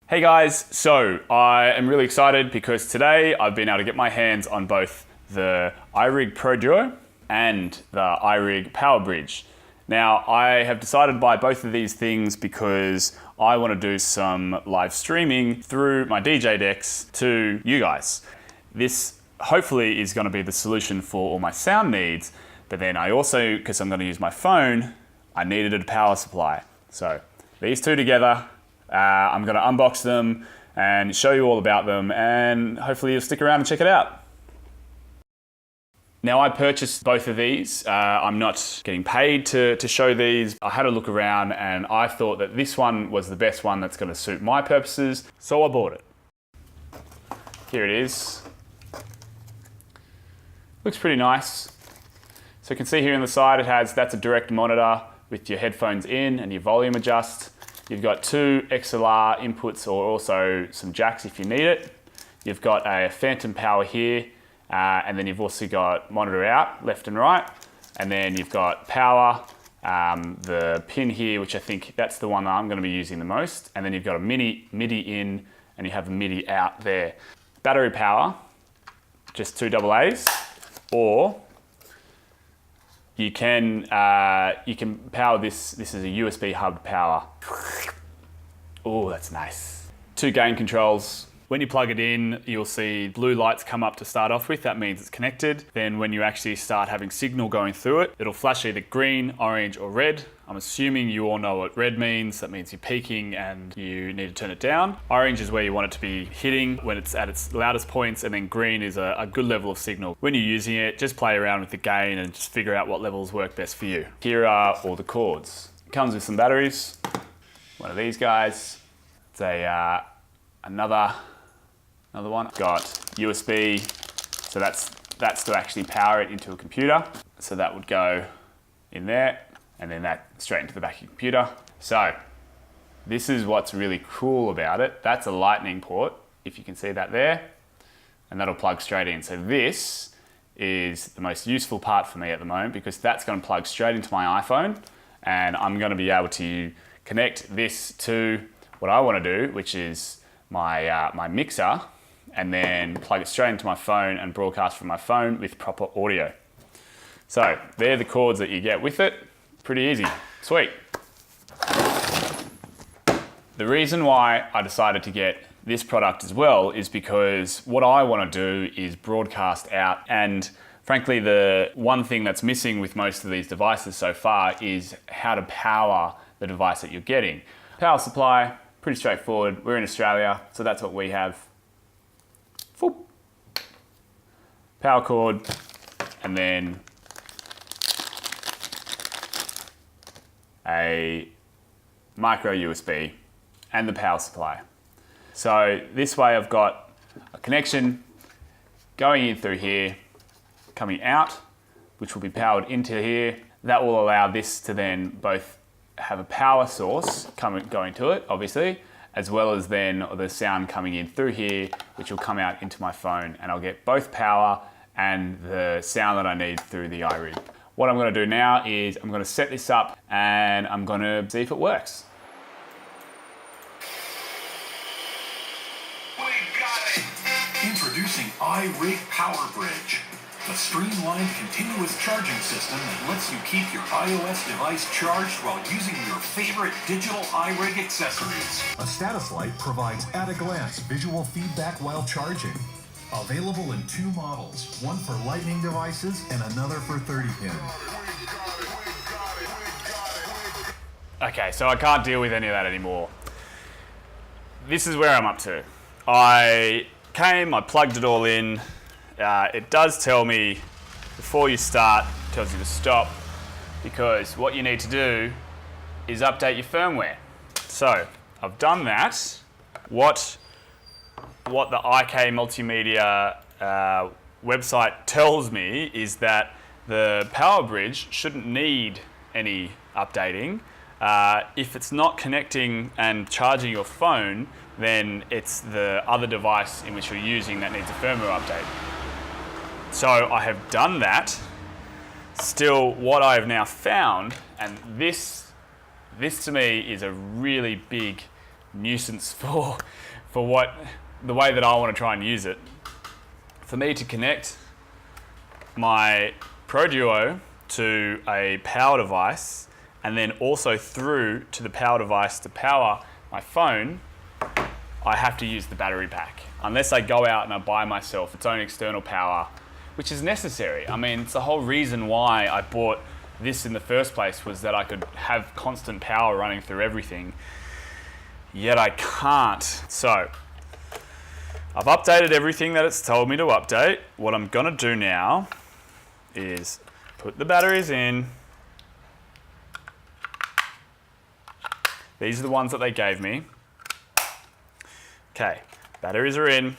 Hey guys, so I am really excited because today I've been able to get my hands on both the iRig Pro Duo and the iRig Powerbridge. Now I have decided to buy both of these things because I want to do some live streaming through my DDJ-RX to you guys. This hopefully is going to be the solution for all my sound needs, but then I also, because I'm going to use my phone, I needed a power supply. So these two together, I'm going to unbox them and show you all about them, and hopefully you'll stick around and check it out. Now I purchased both of these. I'm not getting paid to show these. I had a look around and I thought that this one was the best one that's going to suit my purposes, so I bought it. Here it is. Looks pretty nice. So you can see here on the side that's a direct monitor with your headphones in and your volume adjust. You've got two XLR inputs or also some jacks if you need it. You've got a phantom power here, and then you've also got monitor out, left and right. And then you've got power, the pin here, which I think that's the one that I'm going to be using the most. And then you've got a MIDI in, and you have a MIDI out there. Battery power, just two AA's, or you can power this. This is a USB hub power. Oh, that's nice. Two gain controls. When you plug it in, you'll see blue lights come up to start off with. That means it's connected. Then when you actually start having signal going through it, it'll flash either green, orange, or red. I'm assuming you all know what red means. That means you're peaking and you need to turn it down. Orange is where you want it to be hitting when it's at its loudest points, and then green is a good level of signal. When you're using it, just play around with the gain and just figure out what levels work best for you. Here are all the cords. It comes with some batteries. One of these guys. It's another one. Got USB, so that's to actually power it into a computer. So that would go in there, and then that straight into the back of your computer. So this is what's really cool about it. That's a lightning port, if you can see that there, and that'll plug straight in. So this is the most useful part for me at the moment because that's going to plug straight into my iPhone, and I'm going to be able to connect this to what I want to do, which is my mixer, and then plug it straight into my phone and broadcast from my phone with proper audio. So they're the cords that you get with it. Pretty easy, sweet. The reason why I decided to get this product as well is because what I want to do is broadcast out, and frankly the one thing that's missing with most of these devices so far is how to power the device that you're getting. Power supply, pretty straightforward. We're in Australia, so that's what we have. Power cord, and then a micro USB and the power supply. So this way I've got a connection going in through here, coming out, which will be powered into here. That will allow this to then both have a power source going to it, obviously, as well as then the sound coming in through here, which will come out into my phone, and I'll get both power and the sound that I need through the iRig. What I'm going to do now is I'm going to set this up and I'm going to see if it works. We got it! Introducing iRig Powerbridge, the streamlined continuous charging system that lets you keep your iOS device charged while using your favorite digital iRig accessories. A status light provides at-a-glance visual feedback while charging. Available in two models, one for Lightning devices and another for 30-pin. Okay, so I can't deal with any of that anymore. This is where I'm up to. I plugged it all in. It does tell me before you start, it tells you to stop, because what you need to do is update your firmware. So I've done that. What the IK Multimedia website tells me is that the Powerbridge shouldn't need any updating. If it's not connecting and charging your phone, then it's the other device in which you're using that needs a firmware update. So I have done that. Still, what I have now found, and this to me is a really big nuisance for what the way that I want to try and use it. For me to connect my Pro Duo to a power device and then also through to the power device to power my phone, I have to use the battery pack. Unless I go out and I buy myself its own external power, which is necessary. I mean, it's the whole reason why I bought this in the first place, was that I could have constant power running through everything, yet I can't. So I've updated everything that it's told me to update. What I'm gonna do now is put the batteries in. These are the ones that they gave me. Okay, batteries are in.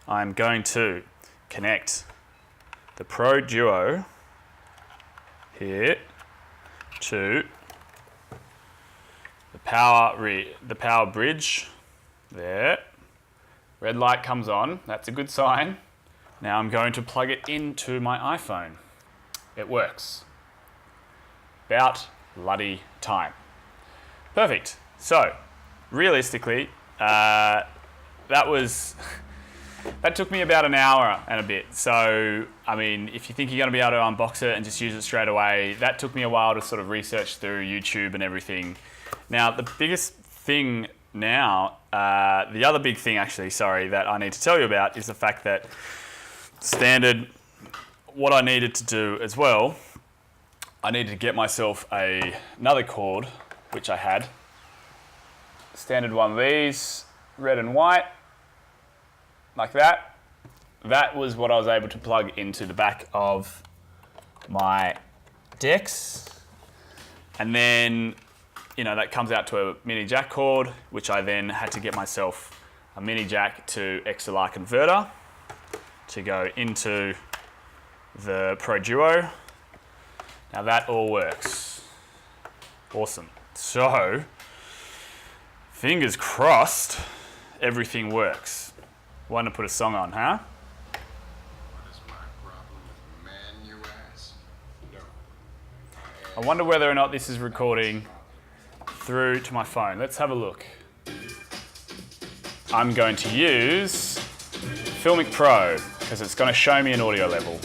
I'm going to connect the Pro Duo here to the power bridge there. Red light comes on, that's a good sign. Now I'm going to plug it into my iPhone. It works. About bloody time. Perfect. So, realistically, that took me about an hour and a bit. So, I mean, if you think you're going to be able to unbox it and just use it straight away, that took me a while to sort of research through YouTube and everything. Now, the biggest thing now, the other big thing actually, sorry, that I need to tell you about is the fact that standard, what I needed to do as well, I needed to get myself another cord, which I had. Standard one of these, red and white, like that. That was what I was able to plug into the back of my DeX. And then, you know, that comes out to a mini jack cord, which I then had to get myself a mini jack to XLR converter to go into the Pro Duo. Now that all works. Awesome. So, fingers crossed, everything works. Why not put a song on, huh? What is my problem with man, you ask? No. I wonder whether or not this is recording through to my phone. Let's have a look. I'm going to use Filmic Pro because it's going to show me an audio level.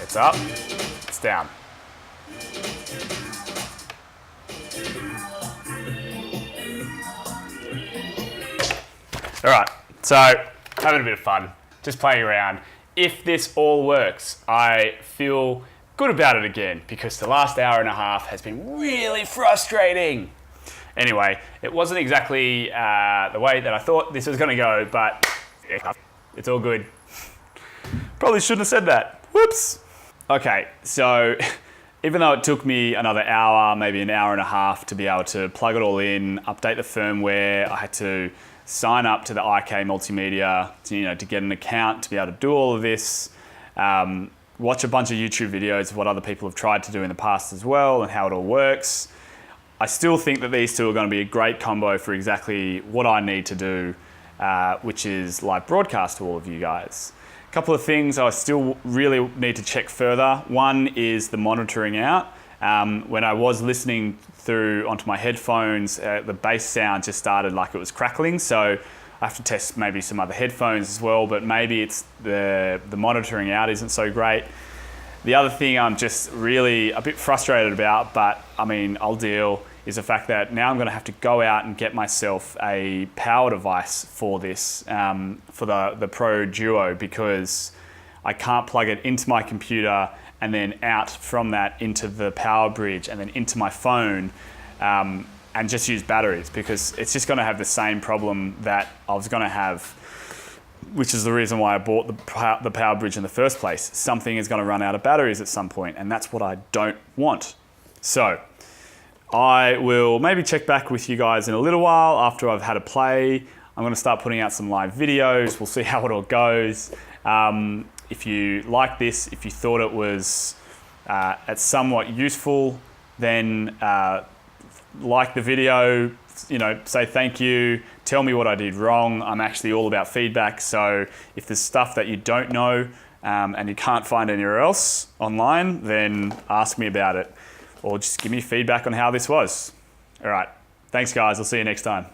It's up, it's down. All right, so having a bit of fun, just playing around. If this all works, I feel good about it again because the last hour and a half has been really frustrating. Anyway, it wasn't exactly the way that I thought this was going to go, but it's all good. Probably shouldn't have said that. Whoops. Okay, so even though it took me another hour, maybe an hour and a half to be able to plug it all in, update the firmware, I had to sign up to the IK Multimedia to get an account to be able to do all of this, watch a bunch of YouTube videos of what other people have tried to do in the past as well and how it all works. I still think that these two are going to be a great combo for exactly what I need to do, which is live broadcast to all of you guys. A couple of things I still really need to check further. One is the monitoring out. When I was listening through onto my headphones, the bass sound just started like it was crackling. So I have to test maybe some other headphones as well, but maybe it's the monitoring out isn't so great. The other thing I'm just really a bit frustrated about, but I mean, I'll deal, is the fact that now I'm gonna have to go out and get myself a power device for this, for the Pro Duo, because I can't plug it into my computer and then out from that into the power bridge and then into my phone and just use batteries, because it's just gonna have the same problem that I was gonna have, which is the reason why I bought the power bridge in the first place. Something is gonna run out of batteries at some point, and that's what I don't want. So I will maybe check back with you guys in a little while after I've had a play. I'm gonna start putting out some live videos. We'll see how it all goes. If you like this, if you thought it was somewhat useful, then like the video, say thank you, tell me what I did wrong. I'm actually all about feedback. So if there's stuff that you don't know and you can't find anywhere else online, then ask me about it or just give me feedback on how this was. All right. Thanks, guys. I'll see you next time.